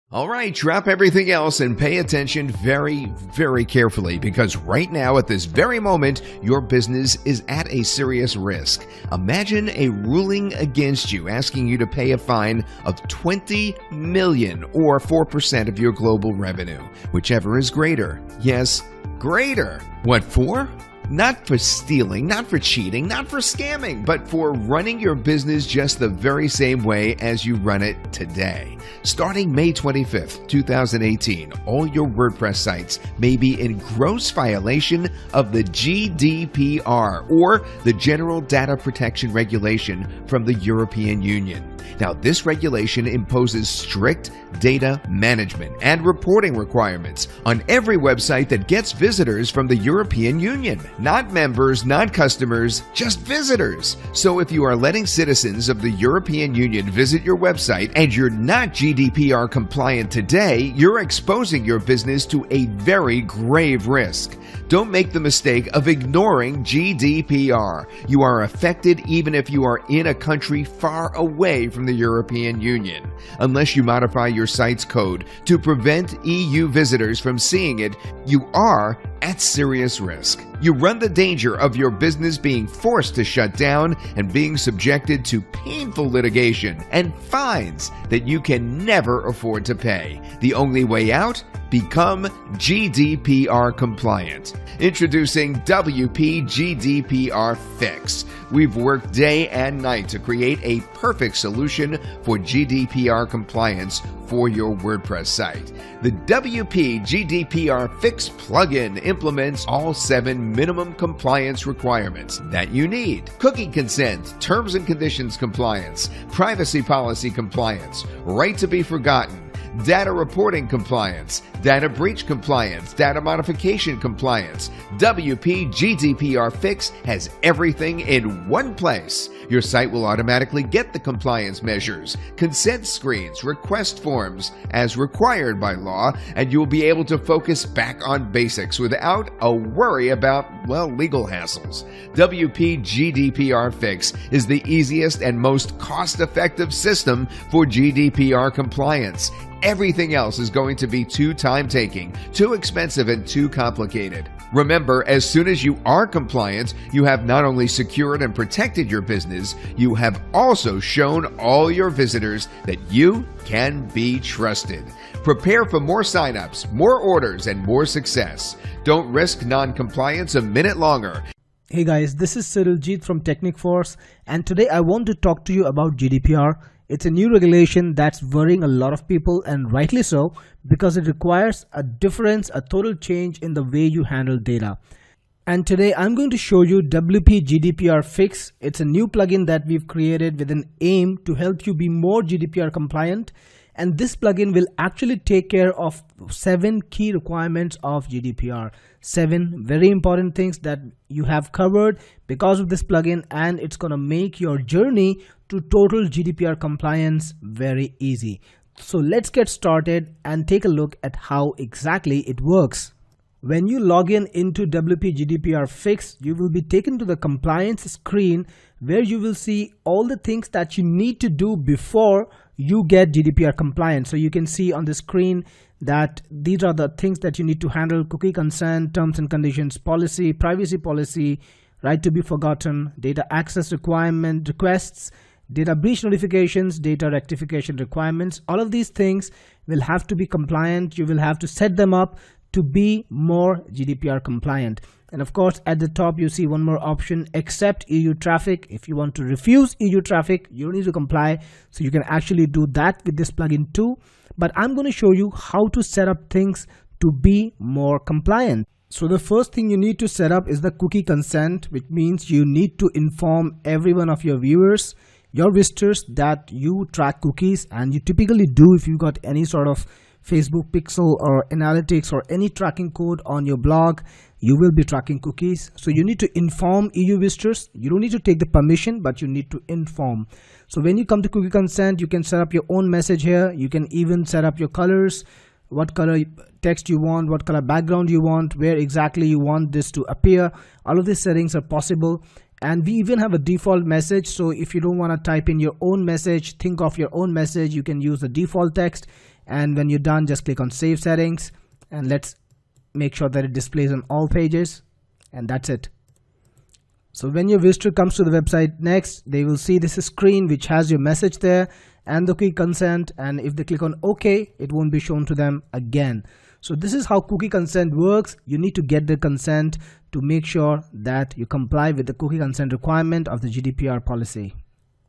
All right, drop everything else and pay attention very, very carefully, because right now at this very moment, your business is at a serious risk. Imagine a ruling against you asking you to pay a fine of $20 million or 4% of your global revenue, whichever is greater. Yes, greater. What for? Not for stealing, not for cheating, not for scamming, but for running your business just the very same way as you run it today. Starting May 25th, 2018, all your WordPress sites may be in gross violation of the GDPR, or the General Data Protection Regulation from the European Union. Now, this regulation imposes strict data management and reporting requirements on every website that gets visitors from the European Union. Not members, not customers, just visitors. So if you are letting citizens of the European Union visit your website and you're not GDPR compliant today, you're exposing your business to a very grave risk. Don't make the mistake of ignoring GDPR. You are affected even if you are in a country far away from the European Union. Unless you modify your site's code to prevent EU visitors from seeing it, you are at serious risk. You run the danger of your business being forced to shut down and being subjected to painful litigation and fines that you can never afford to pay. The only way out? Become GDPR compliant. Introducing WP GDPR Fix. We've worked day and night to create a perfect solution for GDPR compliance for your WordPress site. The WP GDPR Fix Plugin implements all 7 minimum compliance requirements that you need: cookie consent, terms and conditions compliance, privacy policy compliance, right to be forgotten, data reporting compliance, data breach compliance, data modification compliance. WP GDPR Fix has everything in one place. Your site will automatically get the compliance measures, consent screens, request forms as required by law, and you will be able to focus back on basics without a worry about, legal hassles. WP GDPR Fix is the easiest and most cost-effective system for GDPR compliance. Everything else is going to be too time-taking, too expensive, and too complicated. Remember, as soon as you are compliant, you have not only secured and protected your business, you have also shown all your visitors that you can be trusted. Prepare for more signups, more orders, and more success. Don't risk non-compliance a minute longer. Hey guys, this is Cyriljeet from Technic Force, and today I want to talk to you about GDPR. It's a new regulation that's worrying a lot of people, and rightly so, because it requires a difference, a total change in the way you handle data. And today I'm going to show you WP GDPR Fix. It's a new plugin that we've created with an aim to help you be more GDPR compliant. And this plugin will actually take care of 7 key requirements of GDPR. 7 very important things that you have covered because of this plugin, and it's going to make your journey to total GDPR compliance very easy. So let's get started and take a look at how exactly it works. When you log in into WP GDPR Fix, you will be taken to the compliance screen where you will see all the things that you need to do before you get GDPR compliant. So you can see on the screen that these are the things that you need to handle: cookie consent, terms and conditions policy, privacy policy, right to be forgotten, data access requirement requests, data breach notifications, data rectification requirements. All of these things will have to be compliant. You will have to set them up to be more GDPR compliant. And of course, at the top you see one more option: accept EU traffic. If you want to refuse EU traffic, you don't need to comply, so you can actually do that with this plugin too. But I'm going to show you how to set up things to be more compliant. So the first thing you need to set up is the cookie consent, which means you need to inform every one of your viewers, your visitors, that you track cookies. And you typically do if you got any sort of Facebook pixel or analytics or any tracking code on your blog. You will be tracking cookies, so you need to inform EU visitors. You don't need to take the permission, but you need to inform. So when you come to cookie consent, you can set up your own message here. You can even set up your colors, what color text you want, what color background you want, where exactly you want this to appear. All of these settings are possible. And we even have a default message, so if you don't want to type in your own message, think of your own message, you can use the default text. And when you're done, just click on Save Settings, and let's make sure that it displays on all pages, and that's it. So when your visitor comes to the website next, they will see this screen which has your message there and the cookie consent, and if they click on OK, it won't be shown to them again. So this is how cookie consent works. You need to get the consent to make sure that you comply with the cookie consent requirement of the GDPR policy.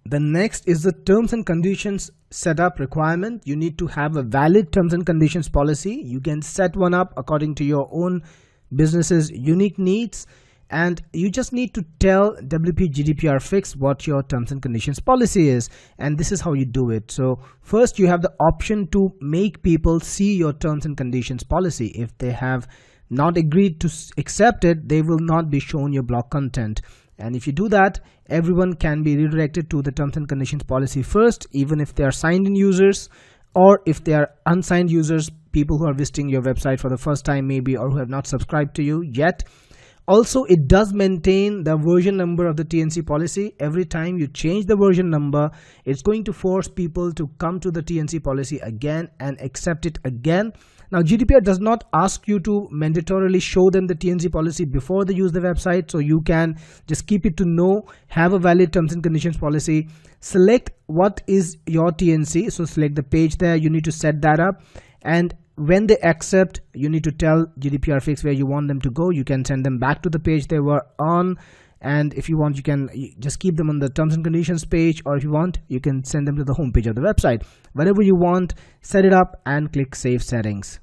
The next is the terms and conditions setup requirement. You need to have a valid terms and conditions policy. You can set one up according to your own business's unique needs, and you just need to tell WP GDPR Fix what your terms and conditions policy is, and this is how you do it. So first, you have the option to make people see your terms and conditions policy. If they have not agreed to accept it, they will not be shown your blog content. And if you do that, everyone can be redirected to the terms and conditions policy first, even if they are signed in users, or if they are unsigned users, people who are visiting your website for the first time maybe, or who have not subscribed to you yet. Also, it does maintain the version number of the TNC policy. Every time you change the version number, it's going to force people to come to the TNC policy again and accept it again. Now, GDPR does not ask you to mandatorily show them the TNC policy before they use the website, so you can just keep it to know, have a valid terms and conditions policy, select what is your TNC, so select the page there, you need to set that up, and when they accept, you need to tell GDPR Fix where you want them to go. You can send them back to the page they were on, and if you want, you can just keep them on the terms and conditions page, or if you want, you can send them to the home page of the website. Whatever you want, set it up and click Save Settings.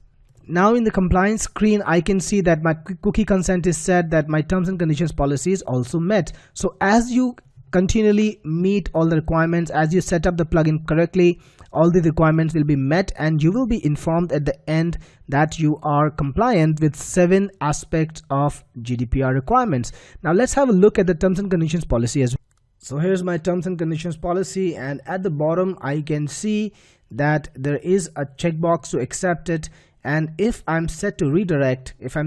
Now in the compliance screen, I can see that my cookie consent is set, that my terms and conditions policy is also met. So as you continually meet all the requirements, as you set up the plugin correctly, all the requirements will be met, and you will be informed at the end that you are compliant with 7 aspects of GDPR requirements. Now let's have a look at the terms and conditions policy as well. So here's my terms and conditions policy, and at the bottom I can see that there is a checkbox to accept it, and if I'm set to redirect, if my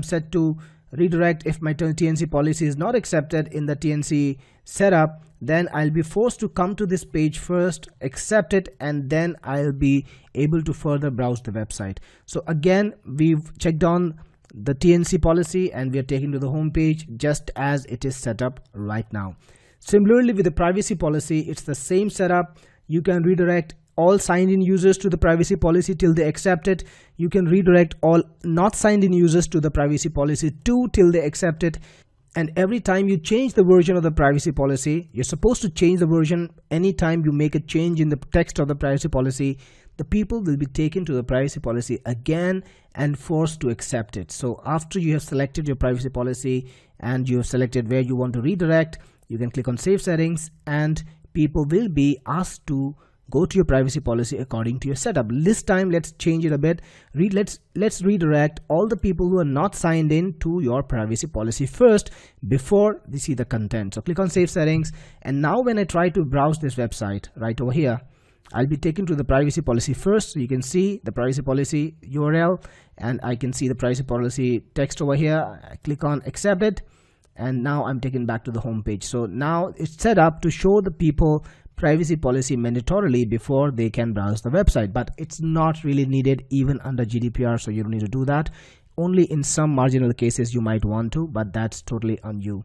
TNC policy is not accepted in the TNC setup, then I'll be forced to come to this page first, accept it, and then I'll be able to further browse the website. So again, we've checked on the TNC policy and we are taken to the home page just as it is set up right now. Similarly, with the privacy policy, it's the same setup. You can redirect all signed in users to the privacy policy till they accept it. You can redirect all not signed in users to the privacy policy too till they accept it. And every time you change the version of the privacy policy, you're supposed to change the version anytime you make a change in the text of the privacy policy, the people will be taken to the privacy policy again and forced to accept it. So after you have selected your privacy policy and you have selected where you want to redirect, you can click on Save Settings, and people will be asked to go to your privacy policy according to your setup. This time, let's change it a bit. Let's redirect all the people who are not signed in to your privacy policy first before they see the content. So click on Save Settings, and now when I try to browse this website right over here, I'll be taken to the privacy policy first. So you can see the privacy policy URL, and I can see the privacy policy text over here. I click on Accept it, and now I'm taken back to the home page. So now it's set up to show the people privacy policy mandatorily before they can browse the website, but it's not really needed even under GDPR, so you don't need to do that. Only in some marginal cases you might want to, but that's totally on you.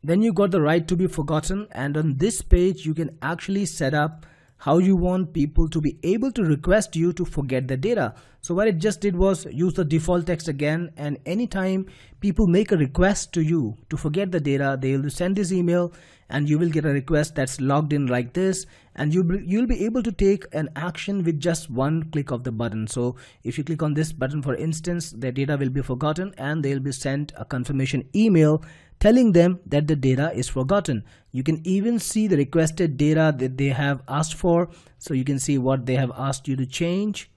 Then you got the right to be forgotten, and on this page you can actually set up how you want people to be able to request you to forget the data. So what it just did was use the default text again, and anytime people make a request to you to forget the data, they will send this email and you will get a request that's logged in like this, and you'll be able to take an action with just one click of the button. So if you click on this button, for instance, the data will be forgotten and they'll be sent a confirmation email telling them that the data is forgotten. You can even see the requested data that they have asked for, so you can see what they have asked you to change.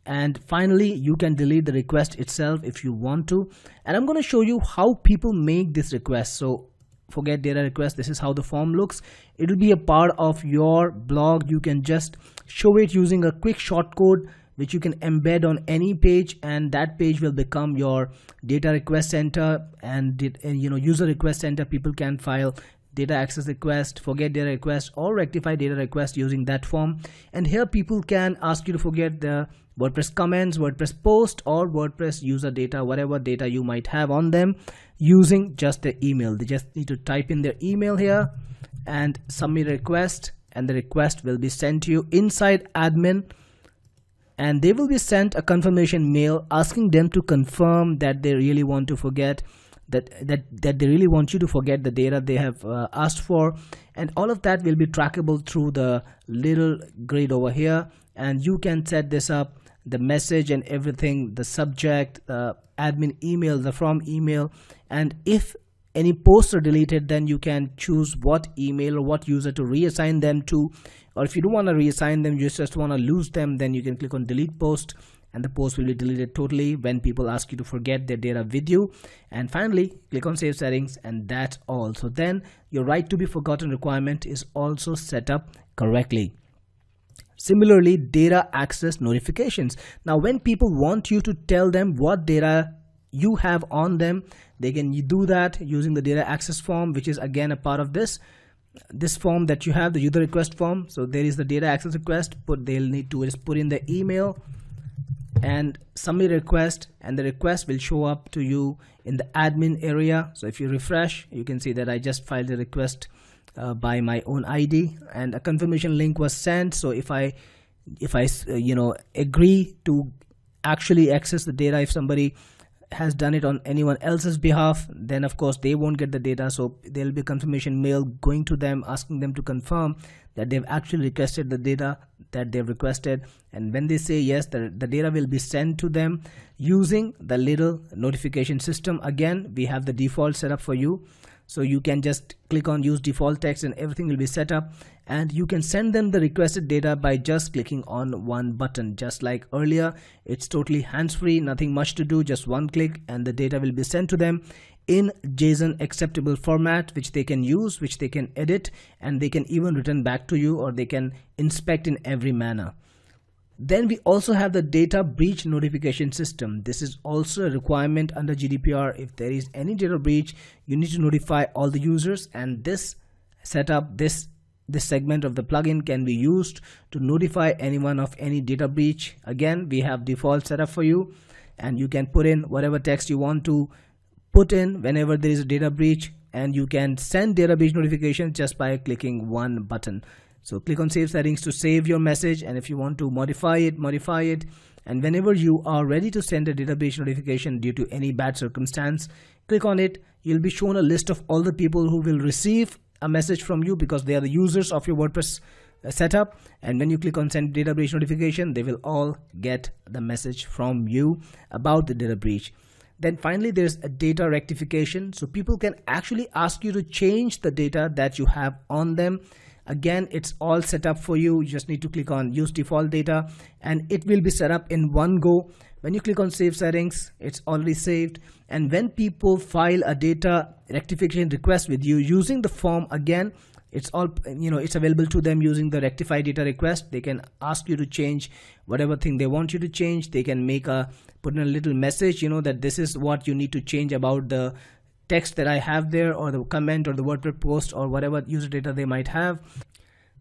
And finally, you can delete the request itself if you want to. And I'm going to show you how people make this request. So forget data request, this is how the form looks. It will be a part of your blog. You can just show it using a quick shortcode which you can embed on any page, and that page will become your data request center and user request center. People can file data access request, forget data request, or rectify data request using that form. And here people can ask you to forget the WordPress comments, WordPress post, or WordPress user data, whatever data you might have on them, using just the email. They just need to type in their email here and submit a request, and the request will be sent to you inside admin, and they will be sent a confirmation mail asking them to confirm that they really want to forget that they really want you to forget the data they have asked for. And all of that will be trackable through the little grid over here, and you can set this up, the message and everything, the subject, admin email, the from email, and if any posts are deleted, then you can choose what email or what user to reassign them to. Or if you don't want to reassign them, you just want to lose them, then you can click on delete post, and the post will be deleted totally when people ask you to forget their data with you. And finally, click on save settings, and that's all. So then your right to be forgotten requirement is also set up correctly. Similarly, data access notifications. Now when people want you to tell them what data you have on them, they can do that using the data access form, which is again a part of this form that you have, the user request form. So there is the data access request, they'll need to just put in the email and submit a request, and the request will show up to you in the admin area. So if you refresh, you can see that I just filed the request by my own ID, and a confirmation link was sent. So if I agree to actually access the data, if somebody has done it on anyone else's behalf, then of course they won't get the data. So there will be a confirmation mail going to them asking them to confirm that they've actually requested the data that they've requested, and when they say yes, the data will be sent to them using the little notification system. Again, we have the default set up for you, so you can just click on use default text and everything will be set up, and you can send them the requested data by just clicking on one button. Just like earlier, it's totally hands-free, nothing much to do, just one click and the data will be sent to them in JSON acceptable format, which they can use, which they can edit, and they can even return back to you, or they can inspect in every manner. Then we also have the data breach notification system. This is also a requirement under GDPR. If there is any data breach, you need to notify all the users, and this setup, this segment of the plugin can be used to notify anyone of any data breach. Again, we have default setup for you, and you can put in whatever text you want to put in whenever there is a data breach, and you can send data breach notifications just by clicking one button. So click on save settings to save your message, and if you want to modify it, and whenever you are ready to send a data breach notification due to any bad circumstance, click on it. You'll be shown a list of all the people who will receive a message from you because they are the users of your WordPress setup, and when you click on send data breach notification, they will all get the message from you about the data breach. Then finally, there's a data rectification. So people can actually ask you to change the data that you have on them. Again, it's all set up for you. You just need to click on use default data, and it will be set up in one go. When you click on save settings, it's already saved. And when people file a data rectification request with you using the form, again, it's all, it's available to them using the rectify data request. They can ask you to change whatever thing they want you to change. They can put in a little message, that this is what you need to change about the text that I have there, or the comment, or the WordPress post, or whatever user data they might have.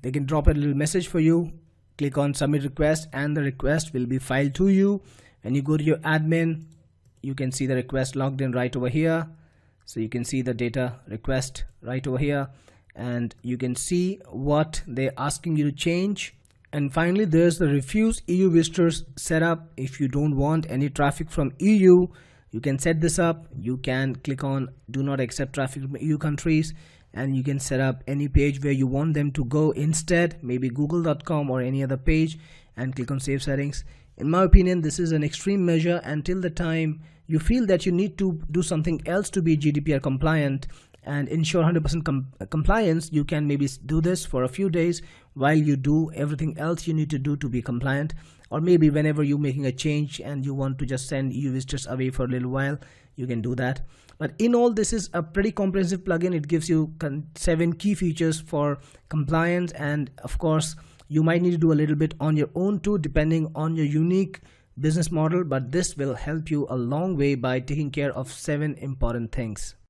They can drop a little message for you. Click on submit request, and the request will be filed to you. When you go to your admin, you can see the request logged in right over here. So you can see the data request right over here, and you can see what they're asking you to change. And finally, there's the refuse EU visitors setup. If you don't want any traffic from EU, you can set this up. You can click on do not accept traffic from EU countries, and you can set up any page where you want them to go instead, maybe google.com or any other page, and click on save settings. In my opinion, this is an extreme measure. Until the time you feel that you need to do something else to be GDPR compliant and ensure 100% compliance, you can maybe do this for a few days while you do everything else you need to do to be compliant. Or maybe whenever you're making a change and you want to just send EU visitors away for a little while, you can do that. But in all, this is a pretty comprehensive plugin. It gives you 7 key features for compliance, and of course you might need to do a little bit on your own too, depending on your unique business model, but this will help you a long way by taking care of 7 important things.